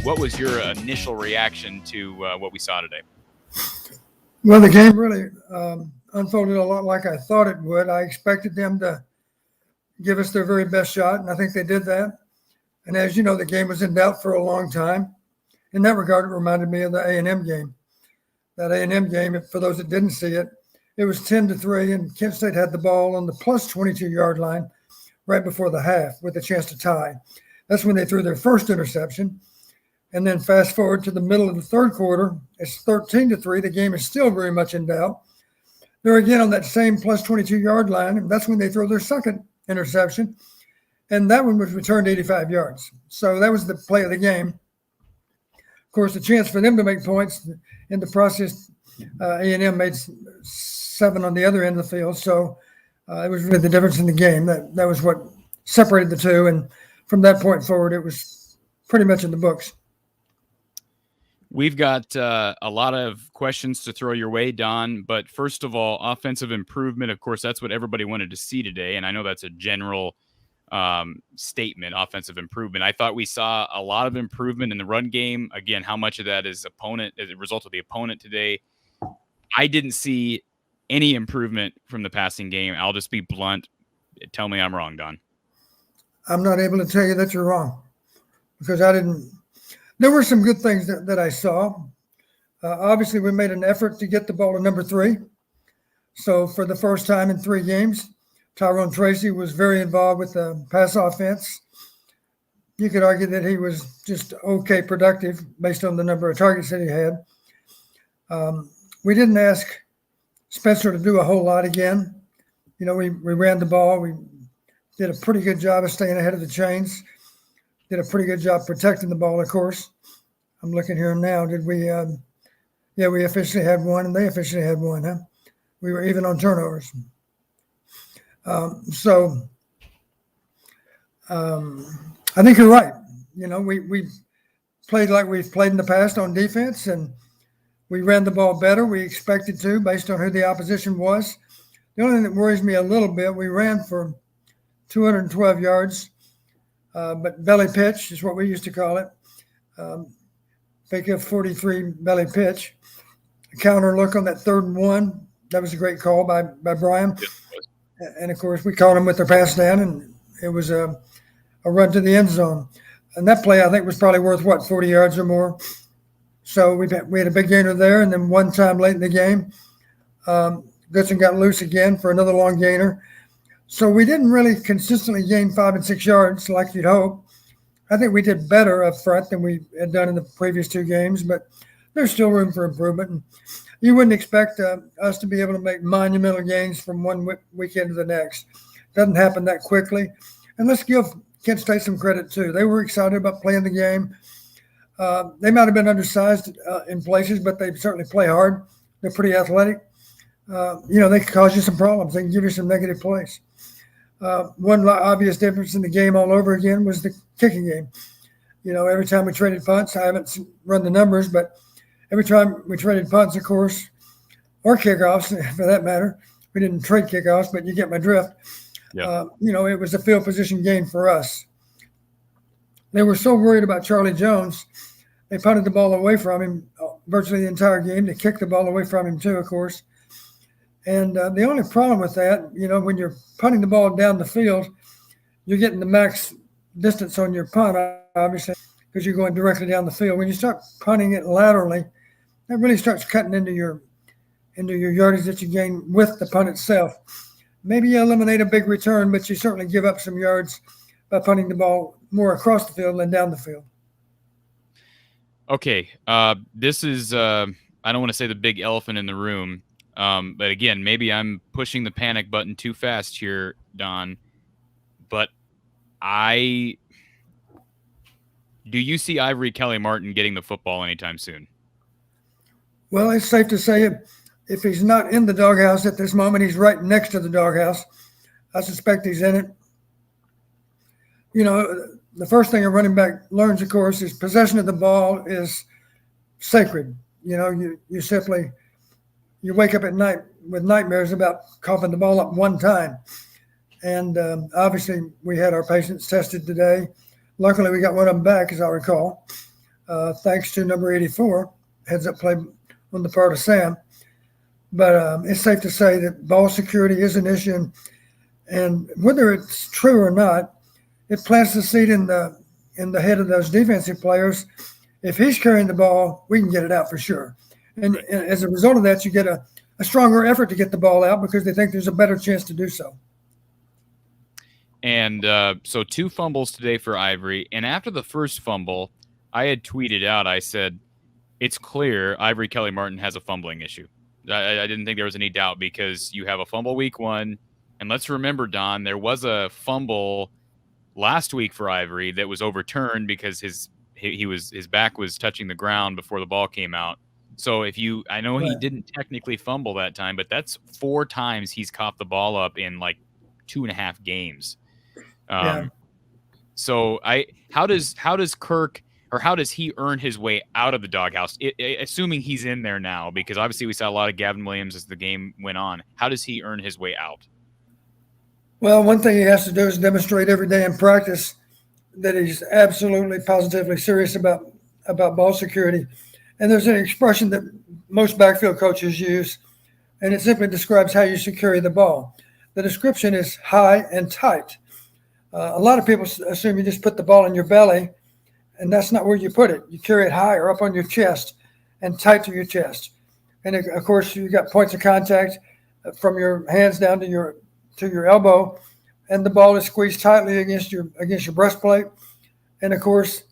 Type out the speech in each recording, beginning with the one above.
What was your initial reaction to what we saw today? Well, the game really unfolded a lot like I thought it would. I expected them to give us their very best shot, and I think they did that. And as you know, the game was in doubt for a long time. In that regard, it reminded me of the A&M game. That A&M game, for those that didn't see it, it was 10-3, and Kent State had the ball on the plus 22-yard line right before the half with a chance to tie. That's when they threw their first interception. And then fast forward to the middle of the third quarter, it's 13-3. The game is still very much in doubt. They're again on that same plus 22-yard line, and that's when they throw their second interception. And that one was returned 85 yards. So that was the play of the game. Of course, the chance for them to make points in the process, A&M made 7 on the other end of the field. So it was really the difference in the game. That was what separated the two. And from that point forward, it was pretty much in the books. We've got a lot of questions to throw your way, Don. But first of all, offensive improvement. Of course, that's what everybody wanted to see today. And I know that's a general statement, offensive improvement. I thought we saw a lot of improvement in the run game. Again, how much of that is as a result of the opponent today? I didn't see any improvement from the passing game. I'll just be blunt. Tell me I'm wrong, Don. I'm not able to tell you that you're wrong because I didn't. There were some good things that I saw. Obviously, we made an effort to get the ball to number 3. So for the first time in 3 games, Tyrone Tracy was very involved with the pass offense. You could argue that he was just okay productive based on the number of targets that he had. We didn't ask Spencer to do a whole lot again. You know, we ran the ball. We did a pretty good job of staying ahead of the chains. Did a pretty good job protecting the ball, of course. I'm looking here now. Did we? Yeah, we officially had 1, and they officially had 1. Huh? We were even on turnovers. So I think you're right. You know, we played like we've played in the past on defense, and we ran the ball better. We expected to based on who the opposition was. The only thing that worries me a little bit, we ran for 212 yards, but belly pitch is what we used to call it. Think of 43 belly pitch. A counter look on that 3rd and 1. That was a great call by Brian. And, of course, we caught them with their pass down, and it was a run to the end zone. And that play, I think, was probably worth, 40 yards or more. So we had a big gainer there, and then one time late in the game, Goodson got loose again for another long gainer. So we didn't really consistently gain 5 and 6 yards like you'd hope. I think we did better up front than we had done in the previous 2 games, but there's still room for improvement. And you wouldn't expect us to be able to make monumental gains from one weekend to the next. Doesn't happen that quickly. And let's give Kent State some credit, too. They were excited about playing the game. They might have been undersized in places, but they certainly play hard. They're pretty athletic. They can cause you some problems. They can give you some negative plays. One obvious difference in the game all over again was the kicking game. You know, every time we traded punts, I haven't run the numbers, but every time we traded punts, of course, or kickoffs, for that matter, we didn't trade kickoffs, but you get my drift. Yeah. It was a field position game for us. They were so worried about Charlie Jones, they punted the ball away from him virtually the entire game. They kicked the ball away from him too, of course. And the only problem with that, when you're punting the ball down the field, you're getting the max distance on your punt, obviously, because you're going directly down the field. When you start punting it laterally, that really starts cutting into your yardage that you gain with the punt itself. Maybe you eliminate a big return, but you certainly give up some yards by punting the ball more across the field than down the field. Okay, this is I don't want to say the big elephant in the room, but again, maybe I'm pushing the panic button too fast here, Don. But do you see Ivory KellyMartin getting the football anytime soon? Well, it's safe to say if he's not in the doghouse at this moment, he's right next to the doghouse. I suspect he's in it. The first thing a running back learns, of course, is possession of the ball is sacred. You simply wake up at night with nightmares about coughing the ball up one time. And obviously we had our patients tested today. Luckily, we got one of them back, as I recall. thanks to number 84, heads up play on the part of Sam. But it's safe to say that ball security is an issue, and whether it's true or not, it plants the seed in the head of those defensive players. If he's carrying the ball, we can get it out for sure. And as a result of that, you get a stronger effort to get the ball out because they think there's a better chance to do so. And so 2 fumbles today for Ivory. And after the first fumble, I had tweeted out, I said, it's clear Ivory KellyMartin has a fumbling issue. I didn't think there was any doubt because you have a fumble week 1. And let's remember, Don, there was a fumble last week for Ivory that was overturned because his back was touching the ground before the ball came out. So I know he didn't technically fumble that time, but that's 4 times he's caught the ball up in like 2.5 games. So how does Kirk, or how does he earn his way out of the doghouse? Assuming he's in there now, because obviously we saw a lot of Gavin Williams as the game went on. How does he earn his way out? Well, one thing he has to do is demonstrate every day in practice that he's absolutely, positively serious about ball security. And there's an expression that most backfield coaches use, and it simply describes how you secure the ball. The description is high and tight. A lot of people assume you just put the ball in your belly, and that's not where you put it. You carry it higher up on your chest and tight to your chest. And of course, you got points of contact from your hands down to your elbow, and the ball is squeezed tightly against your breastplate. And of course,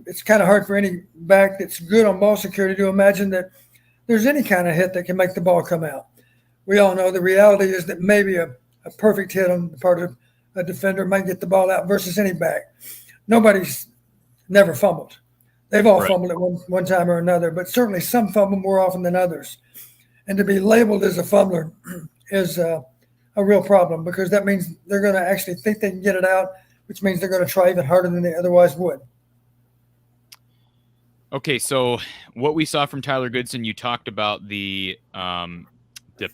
it's kind of hard for any back that's good on ball security to imagine that there's any kind of hit that can make the ball come out. We all know the reality is that maybe a perfect hit on the part of a defender might get the ball out versus any back. Nobody's never fumbled. They've all fumbled at one time or another, but certainly some fumble more often than others. And to be labeled as a fumbler is a real problem, because that means they're going to actually think they can get it out, which means they're going to try even harder than they otherwise would. Okay, so what we saw from Tyler Goodson, you talked about the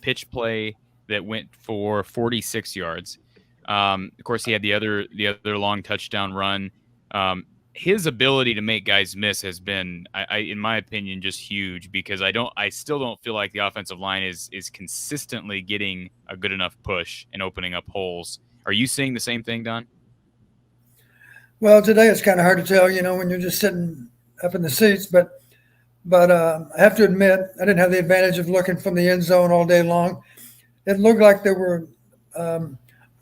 pitch play that went for 46 yards. Of course, he had the other long touchdown run. His ability to make guys miss has been, in my opinion, just huge, because I still don't feel like the offensive line is consistently getting a good enough push and opening up holes. Are you seeing the same thing, Don? Well, today it's kind of hard to tell, when you're just sitting up in the seats, but I have to admit, I didn't have the advantage of looking from the end zone all day long. It looked like there were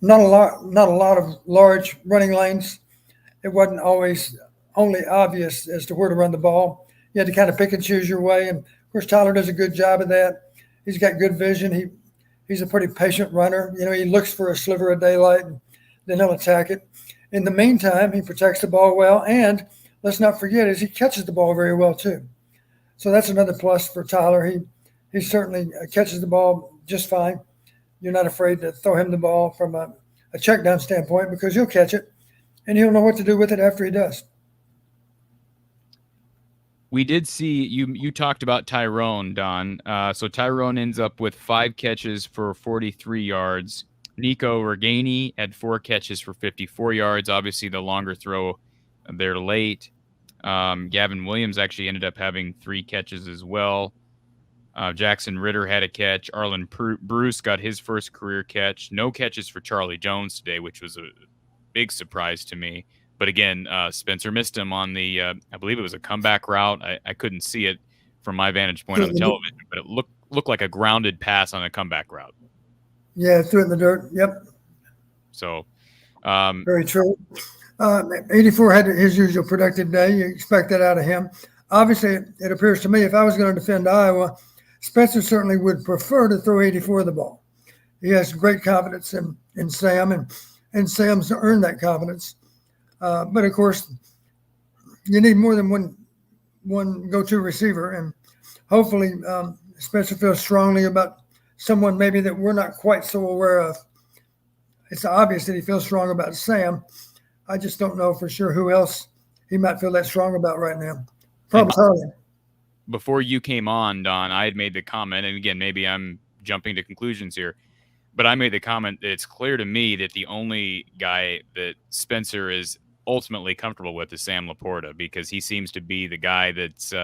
not a lot of large running lanes. It wasn't always only obvious as to where to run the ball. You had to kind of pick and choose your way. And of course, Tyler does a good job of that. He's got good vision. He's a pretty patient runner. He looks for a sliver of daylight and then he'll attack it. In the meantime, he protects the ball well. And let's not forget, he catches the ball very well too. So that's another plus for Tyler. He certainly catches the ball just fine. You're not afraid to throw him the ball from a check down standpoint, because he'll catch it and he'll know what to do with it after he does. We did see you talked about Tyrone, Don. So Tyrone ends up with 5 catches for 43 yards. Nico Reganey had 4 catches for 54 yards. Obviously, the longer throw there late. Gavin Williams actually ended up having 3 catches as well. Jackson Ritter had a catch. Arlen Bruce got his first career catch. No catches for Charlie Jones today, which was a big surprise to me. But again, Spencer missed him on the, I believe it was a comeback route. I couldn't see it from my vantage point on the television, but it looked like a grounded pass on a comeback route. Yeah, threw it in the dirt. Yep. So, very true. 84 had his usual productive day. You expect that out of him. Obviously, it appears to me, if I was going to defend Iowa, Spencer certainly would prefer to throw 84 the ball. He has great confidence in Sam, and Sam's earned that confidence. But of course, you need more than one go-to receiver, and hopefully Spencer feels strongly about someone maybe that we're not quite so aware of. It's obvious that he feels strong about Sam. I just don't know for sure who else he might feel that strong about right now. Probably Harlan. Before you came on, Don, I had made the comment, and again, maybe I'm jumping to conclusions here, but I made the comment that it's clear to me that the only guy that Spencer is ultimately comfortable with is Sam Laporta, because he seems to be the guy that's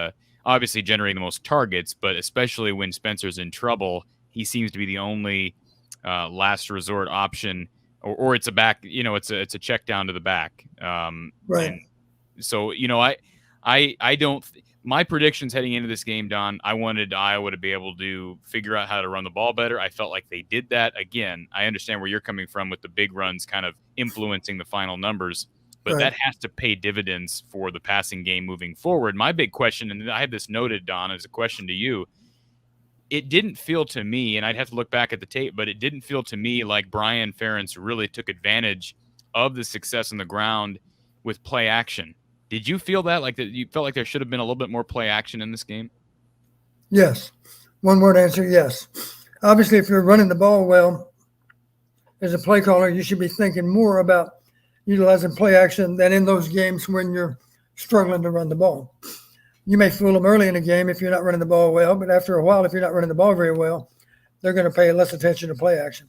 obviously generating the most targets, but especially when Spencer's in trouble, he seems to be the only last resort option, or it's a back, it's a check down to the back. Right. And so, I don't. My predictions heading into this game, Don, I wanted Iowa to be able to figure out how to run the ball better. I felt like they did that. Again, I understand where you're coming from with the big runs kind of influencing the final numbers, but that has to pay dividends for the passing game moving forward. My big question, and I have this noted, Don, as a question to you. It didn't feel to me, and I'd have to look back at the tape, but it didn't feel to me like Brian Ferentz really took advantage of the success on the ground with play action. Did you feel that? Like that you felt like there should have been a little bit more play action in this game? Yes. One word answer, yes. Obviously, if you're running the ball well, as a play caller, you should be thinking more about utilizing play action than in those games when you're struggling to run the ball. You may fool them early in the game if you're not running the ball well, but after a while, if you're not running the ball very well, they're going to pay less attention to play action.